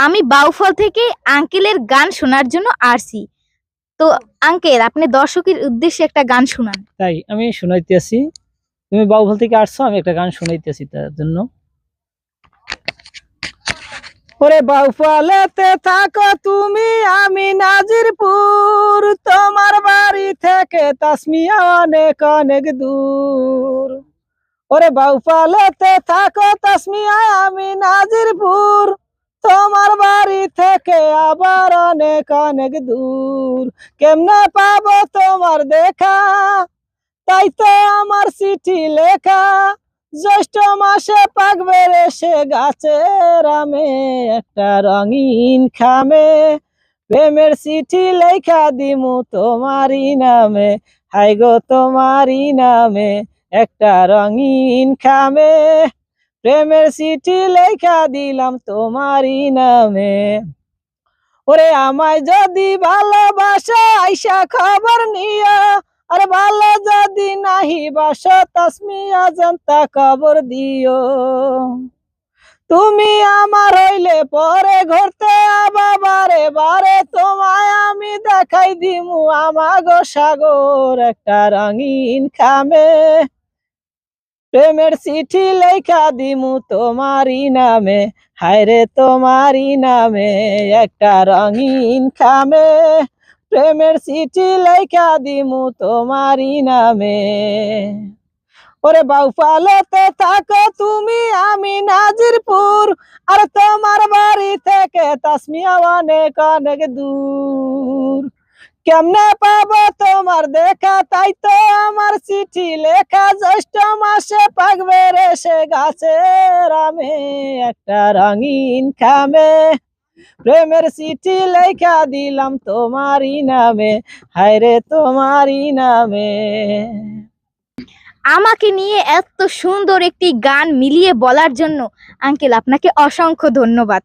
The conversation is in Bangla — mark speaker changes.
Speaker 1: আমি বাউফল থেকে আঙ্কেলের গান শোনার জন্য আসছি। তো আঙ্কেল, আপনি দর্শকের উদ্দেশ্যে একটা গান শোনান।
Speaker 2: তাই আমি শুনাইতেছি। তুমি বাউফল থেকে আসছো, আমি একটা গান শুনাইতেছি তার জন্য। ওরে বাউফলেতে থাকো তুমি, আমি নাজিরপুর, তোমার বাড়ি থেকে তাসমিয়া অনেক অনেক দূর। ওরে বাউফলেতে থাকো তাসমিয়া, আমি নাজিরপুর, তোমার বাড়ি থেকে আবার অনেক অনেক দূর। কেমনে পাবো তোমার দেখা, তাই তো আমার চিঠি লেখা, জ্যৈষ্ঠ মাসে পাকবে এসে গাছের আমে, একটা রঙিন খামে প্রেমের চিঠি লেখা দিমু তোমারই নামে। হাই গো তোমারই নামে, একটা রঙিন খামে প্রেমের চিঠি লেখা দিলাম তোমারই নামে। ওরে আমায় যদি ভালোবাসো আইসা খবর নিও, আর ভালো যদি নাহি বাসো তাসমিয়া জানতা খবর দিও। তুমি আমার হইলে পরে ঘুরতে আবা বারে বারে, তোমায় আমি দেখাই দিমু আমাগো সাগর, একটা রঙিন খামে প্রেমের চিঠি লেখা দিমু তোমারই নামে। হায়রে তোমারই নামে, একটা রঙিন খামে প্রেমের চিঠি লেখা দিমু তোমারই নামে। ওরে বাউফলেতে থাকো তুমি, আমি নাজিরপুর, আর তোমার বাড়ি থেকে তাসমিয়া অনেক অনেক দূর। কেমনে পাবো তোমার দেখা, তাই তো আমার চিঠি লেখা, জ্যৈষ্ঠ মাসে পাকবে এসে গাছের আমে, একটা রঙিন খামে প্রেমের চিঠি লেখা দিলাম তোমারই নামে। হায়রে তোমারই নামে।
Speaker 1: আমাকে নিয়ে এত সুন্দর একটি গান মিলিয়ে বলার জন্য আঙ্কেল আপনাকে অসংখ্য ধন্যবাদ।